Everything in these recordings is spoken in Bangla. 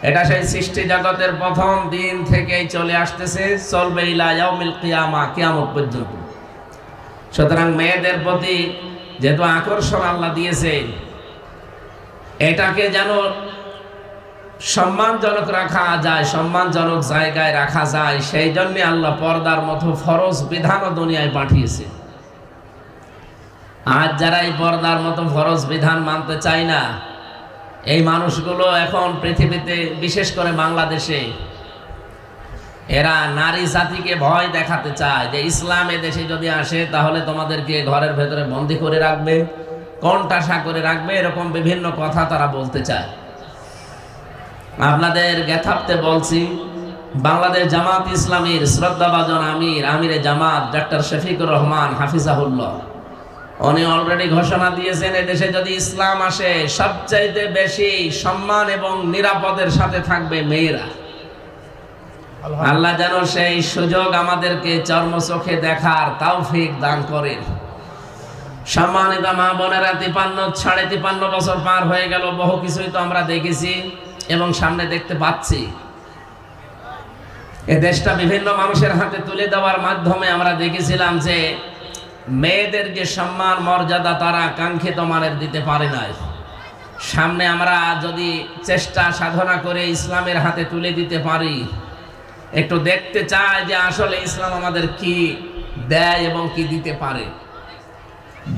এটা সেই সৃষ্টি জগতের প্রথম দিন থেকেই চলে আসতেছে, চলবে ইলা ইয়াউমিল কিয়ামা, কিয়ামত পর্যন্ত। সুতরাং মেয়েদের প্রতি যেহেতু আকর্ষণ আল্লাহ দিয়েছে, এটাকে যেন সম্মানজনক রাখা যায়, সম্মানজনক জায়গায় রাখা যায়, সেই জন্য আল্লাহ পর্দার মতো ফরজ বিধানও দুনিয়ায় পাঠিয়েছে। আজ যারা এই পর্দার মতো ফরজ বিধান মানতে চায় না, এই মানুষগুলো এখন পৃথিবীতে, বিশেষ করে বাংলাদেশে, এরা নারী জাতিকে ভয় দেখাতে চায় যে ইসলাম দেশে যদি আসে তাহলে তোমাদেরকে ঘরের ভেতরে বন্দী করে রাখবে, কণ্ঠাসা করে রাখবে, এরকম বিভিন্ন কথা তারা বলতে চায়। আপনাদের জ্ঞাতার্থে বলছি, বাংলাদেশ জামাত ইসলামীর শ্রদ্ধাভাজন আমিরে জামাত ডক্টর শফিকুর রহমান হাফিজাহুল্লাহ, উনি অলরেডি ঘোষণা দিয়েছেন এদেশে যদি ইসলাম আসে সবচাইতে বেশি সম্মান এবং নিরাপদের সাথে থাকবে মেয়েরা। আল্লাহ যেন সেই সুযোগ আমাদেরকে চর্মচোখে দেখার তৌফিক দান করেন। সম্মানিত মা বোনেরা, 53 বছর পার হয়ে গেল, বহু কিছুই তো আমরা দেখেছি এবং সামনে দেখতে পাচ্ছি। এ দেশটা বিভিন্ন মানুষের হাতে তুলে দেওয়ার মাধ্যমে আমরা দেখেছিলাম যে মেয়েদের যে সম্মান মর্যাদা তারা কাঙ্ক্ষিত মানের দিতে পারে নাই। সামনে আমরা যদি চেষ্টা সাধনা করে ইসলামের হাতে তুলে দিতে পারি, একটু দেখতে চাই যে আসলে ইসলাম আমাদের কি দেয় এবং কি দিতে পারে।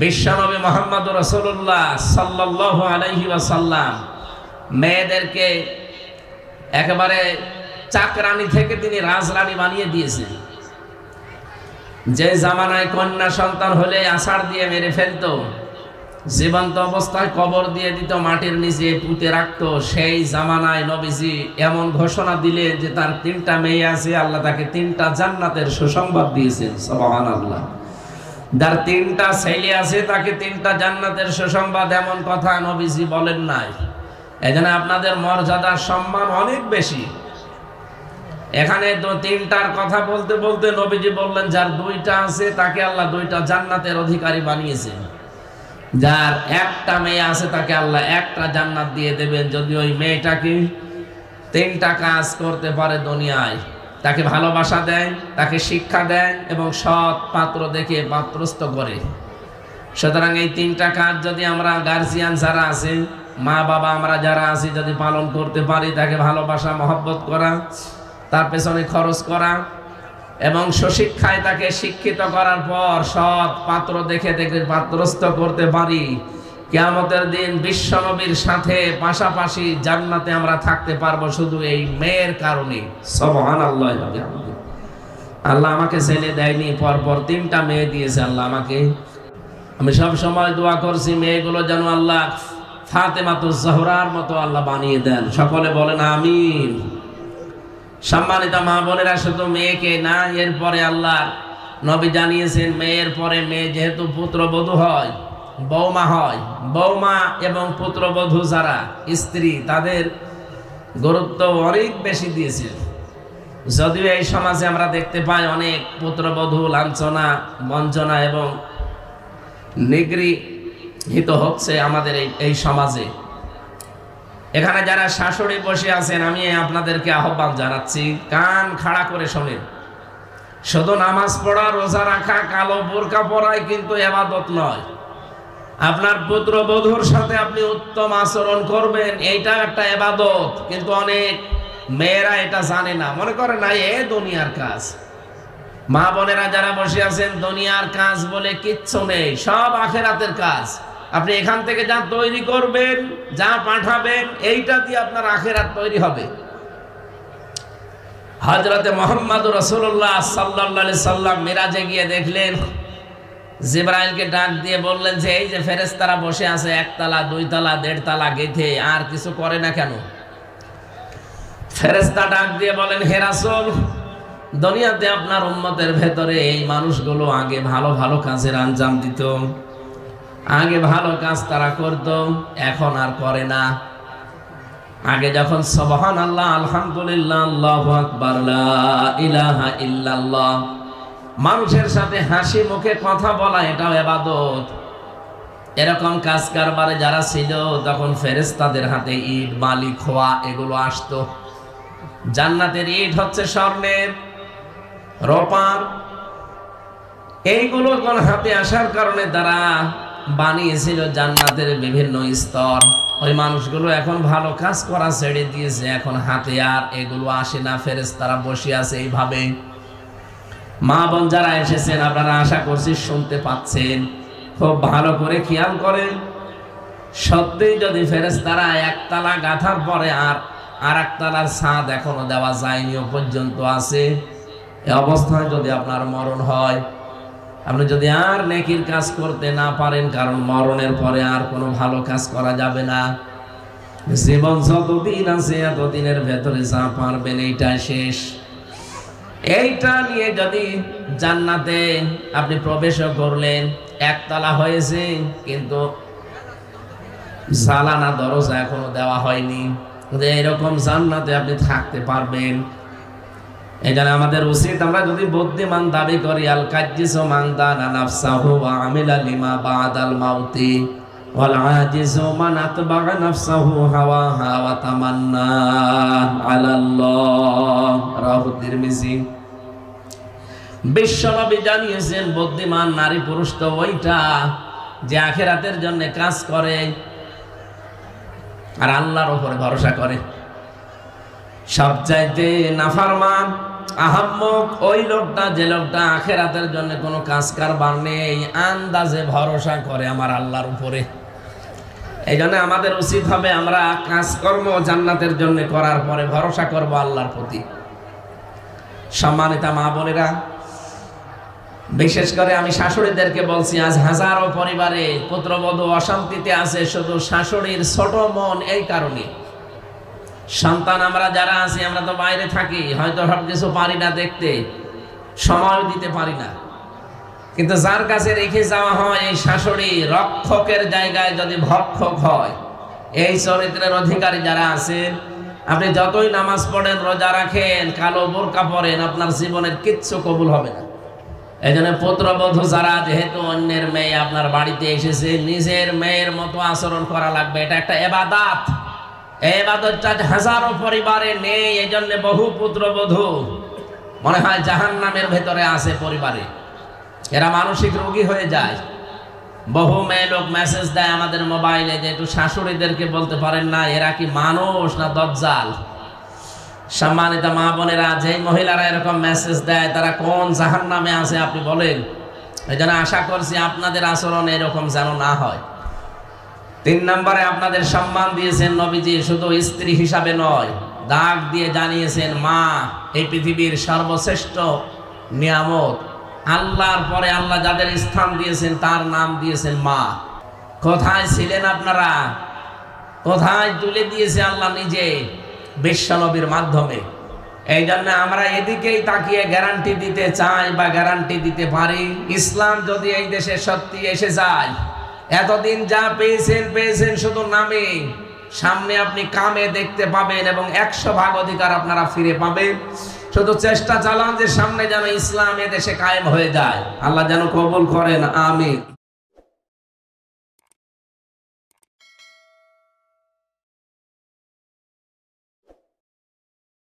বিশ্বনবী মুহাম্মদ রাসূলুল্লাহ সাল্লাল্লাহু আলাইহি ওয়াসাল্লাম মেয়েদেরকে একেবারে চাকরানী থেকে তিনি রাজরানী বানিয়ে দিয়েছেন। যে জামানায় কন্যা সন্তান হলে আষাঢ় দিয়ে মেরে ফেলতো, জীবন্ত অবস্থায় কবর দিয়ে দিত, মাটির নিচে পুঁতে রাখতো, সেই জামানায় নবীজি এমন ঘোষণা দিলে যে তার 3টা মেয়ে আছে, আল্লাহ তাকে 3টা জান্নাতের সুসংবাদ দিয়েছেন। সুবহানাল্লাহ। যার 3টা ছেলে আছে তাকে 3টা জান্নাতের সুসংবাদ, এমন কথা নবীজি বলেন নাই। এজন্য আপনাদের মর্যাদা সম্মান অনেক বেশি। এখানে 3টার কথা বলতে বলতে নবীজি বললেন যার 2টা আছে তাকে আল্লাহ 2টা জান্নাতের অধিকারী বানিয়েছেন, যার 1টা মেয়ে আছে তাকে আল্লাহ 1টা জান্নাত দিয়ে দেবেন যদি ওই মেয়েটাকে 3টা কাজ করতে পারে দুনিয়ায়। তাকে ভালোবাসা দেয়, তাকে শিক্ষা দেয় এবং সৎ পাত্র দেখে পাত্রস্থ করে। সুতরাং এই 3টা কাজ যদি আমরা গার্জিয়ান যারা আছে, মা বাবা আমরা যারা আছি, যদি পালন করতে পারি, তাকে ভালোবাসা মহব্বত করা, তার পেছনে খরচ করা এবং সুশিক্ষায় তাকে শিক্ষিত করার পর সৎ পাত্র দেখে দেখে পাত্রস্থ করতে পারি, কিয়ামতের দিন বিশ্বনবীর সাথে পাশাপাশি জান্নাতে আমরা থাকতে পারবো শুধু এই মেয়ের কারণে। সুবহানাল্লাহ। আল্লাহ আমাকে ছেলে দেয়নি, পরপর 3টা মেয়ে দিয়েছে আল্লাহ আমাকে। আমি সব সময় দোয়া করছি মেয়েগুলো যেন আল্লাহ ফাতেমাতুজ জোহরার মতো আল্লাহ বানিয়ে দেন। সকলে বলেন আমিন। সম্মানিত মা বোনেরা, শুধু মেয়েকে না, এরপরে আল্লাহ নবী জানিয়েছেন মেয়ের পরে মেয়ে যেহেতু পুত্রবধূ হয়, বৌমা হয়, বৌমা এবং পুত্রবধূ যারা স্ত্রী, তাদের গুরুত্ব অনেক বেশি দিয়েছেন। যদিও এই সমাজে আমরা দেখতে পাই অনেক পুত্রবধূ লাঞ্ছনা, বঞ্চনা এবং নিগৃহীত হচ্ছে আমাদের এই সমাজে। এখানে যারা শাশুড়ি বসে আছেন, আমি আপনাদেরকে আহ্বান জানাচ্ছি, কান খাড়া করে শোনেন। শুধু নামাজ পড়া, রোজা রাখা, কালো বোরকা পরাই কিন্তু ইবাদত নয়। আপনার পুত্রবধূর সাথে আপনি উত্তম আচরণ করবেন, এইটা একটা ইবাদত। কিন্তু অনেক মেয়েরা এটা জানে না, মনে করে না এ দুনিয়ার কাজ। মা বোনেরা যারা বসে আছেন, দুনিয়ার কাজ বলে কিচ্ছু নেই, সব আখিরাতের কাজ। আপনি এখান থেকে যা তৈরি করবেন, যা পাঠাবেন, এইটা দিয়ে আপনার আখিরাত তৈরি হবে। হযরতে মুহাম্মদ রাসূলুল্লাহ সাল্লাল্লাহু আলাইহি সাল্লাম মিরাজে গিয়ে দেখলেন, জিবরাইলকে ডাক দিয়ে বললেন যে এই যে ফেরেশতারা বসে আছে 1 তলা 2 তলা 1.5 তলা গেথে, আর কিছু করে না কেন? ফেরেশতা ডাক দিয়ে বলেন, হে রাসূল, দুনিয়াতে আপনার উম্মতের ভেতরে এই মানুষগুলো আগে ভালো ভালো কাজের আঞ্জাম দিত, আগে ভালো কাজ তারা করত, এখন আর করে না। আগে যখন সুবহানাল্লাহ, আলহামদুলিল্লাহ, আল্লাহু আকবার, লা ইলাহা ইল্লাল্লাহ, মানুষের সাথে হাসি মুখে কথা বলা, এটাও ইবাদত। এরকম কাজ কারবারে যারা ছিল তখন ফেরেশতাদের হাতে ইট বালি খোয়া এগুলো আসতো। জান্নাতের ইট হচ্ছে স্বর্ণের, রূপার, এইগুলো কোন হাতে আসার কারণে তারা বানিয়েছিল জান্নাতের বিভিন্ন স্তর। ওই মানুষগুলো এখন ভালো কাজ করা ছেড়ে দিয়েছে, এখন হাতে আর এগুলো আসে না, ফেরেশতারা বসে আছে এইভাবে। মা বোন যারা এসেছেন আপনারা আশা করছি শুনতে পাচ্ছেন, খুব ভালো করে খেয়াল করেন। সত্যিই যদি ফেরেশতারা একতলা গাঁথার পরে আর একতলার ছাদ এখনো দেওয়া যায়নি ও পর্যন্ত আছে, এই অবস্থায় যদি আপনার মরণ হয়, আপনি যদি আর নেকির কাজ করতে না পারেন, কারণ মরণের পরে আর কোনো ভালো কাজ করা যাবে না। জীবন যতদিন আছে এতদিনের ভেতরে যা পারবেন এইটা শেষ। এইটা নিয়ে যদি জান্নাতে আপনি প্রবেশ করলেন, একতলা হয়েছে কিন্তু জানালা দরজা এখনো দেওয়া হয়নি, এরকম জান্নাতে আপনি থাকতে পারবেন। এই জন্য আমাদের উচিত, আমরা যদি বুদ্ধিমান দাবি করি, আল কাজ্জিসু মান দানা নাফসাহু ওয়া আমিলা লিমা বাদাল মাউতি ওয়াল আজিজু মান আতবা'a নাফসাহু হাওয়াহা ওয়া তামান্না আলাল্লাহ। রাহু তিরমিজি। বিশ্বনবী জানিয়েছেন বুদ্ধিমান নারী পুরুষ তো ওইটা যে আখিরাতের জন্য কাজ করে আর আল্লাহর উপরে ভরসা করে। সবচাইতে নাফরমান আহাম্মক ওই লোকটা যে লোকটা আখিরাতের জন্য কোনো কাজ কারবার নেই, আন্দাজে ভরসা করে আমার আল্লাহর উপরে। এই জন্য আমাদের উচিত হবে আমরা কাজকর্ম জান্নাতের জন্য করার পরে ভরসা করব আল্লাহর প্রতি। সম্মানিতা মা বোনেরা, বিশেষ করে আমি শাশুড়িদেরকে বলছি, আজ হাজারো পরিবারে পুত্রবধূ অশান্তিতে আছে শুধু শাশুড়ির ছোট মন। এই কারণে সন্তান আমরা যারা আছি, আমরা তো বাইরে থাকি, হয়তো সব কিছু পারি না দেখতে, সময় দিতে পারি না, কিন্তু যার কাছে রেখে যাওয়া হয় এই শাশুড়ি রক্ষকের জায়গায় যদি ভক্ষক হয়, এই চরিত্রের অধিকারী যারা আছেন, আপনি যতই নামাজ পড়েন, রোজা রাখেন, কালো বোরকা পরেন, আপনার জীবনের কিচ্ছু কবুল হবে না। এই জন্য পুত্রবধূ যারা, যেহেতু অন্যের মেয়ে আপনার বাড়িতে এসেছে, নিজের মেয়ের মতো আচরণ করা লাগবে। এটা একটা ইবাদত। এই ইবাদতটা হাজারো পরিবারে নেই। এই জন্য বহু পুত্রবধূ মনে হয় জাহান্নামের ভেতরে আছে পরিবারে, এরা মানসিক রোগী হয়ে যায়। বহু মেয়ে লোক মেসেজ দেয় আমাদের মোবাইলে যে একটু শাশুড়িদেরকে বলতে পারেন না এরা কি মানুষ না দজ্জাল। সম্মানিত মা বোনেরা, যে মহিলারা এরকম মেসেজ দেয় তারা কোন জাহান্নামে আছে আপনি বলেন। এই জন্য আশা করছি আপনাদের আচরণ এরকম যেন না হয়। 3 নম্বরে আপনাদের সম্মান দিয়েছেন নবীজি, শুধু স্ত্রী হিসাবে নয়, দাগ দিয়ে জানিয়েছেন মা এই পৃথিবীর সর্বশ্রেষ্ঠ নিয়ামত। আল্লাহর পরে আল্লাহ যাদের স্থান দিয়েছেন তার নাম দিয়েছেন মা। কোথায় ছিলেন আপনারা? কোথায় তুলে দিয়েছে আল্লাহ নিজে? বিশ্বনবীর মাধ্যমে। এই জন্য আমরা এদিকেই তাকিয়ে গ্যারান্টি দিতে চাই বা গ্যারান্টি দিতে পারি, ইসলাম যদি এই দেশে সত্যি এসে যায়, এতদিন যা পেয়েছেন শুধু নামে, সামনে আপনি কামে দেখতে পাবেন এবং 100% অধিকার আপনারা ফিরে পাবেন। শুধু চেষ্টা চালান যে সামনে যেন ইসলাম এ দেশে কায়েম হয়ে যায়। আল্লাহ যেন কবুল করেন, আমিন।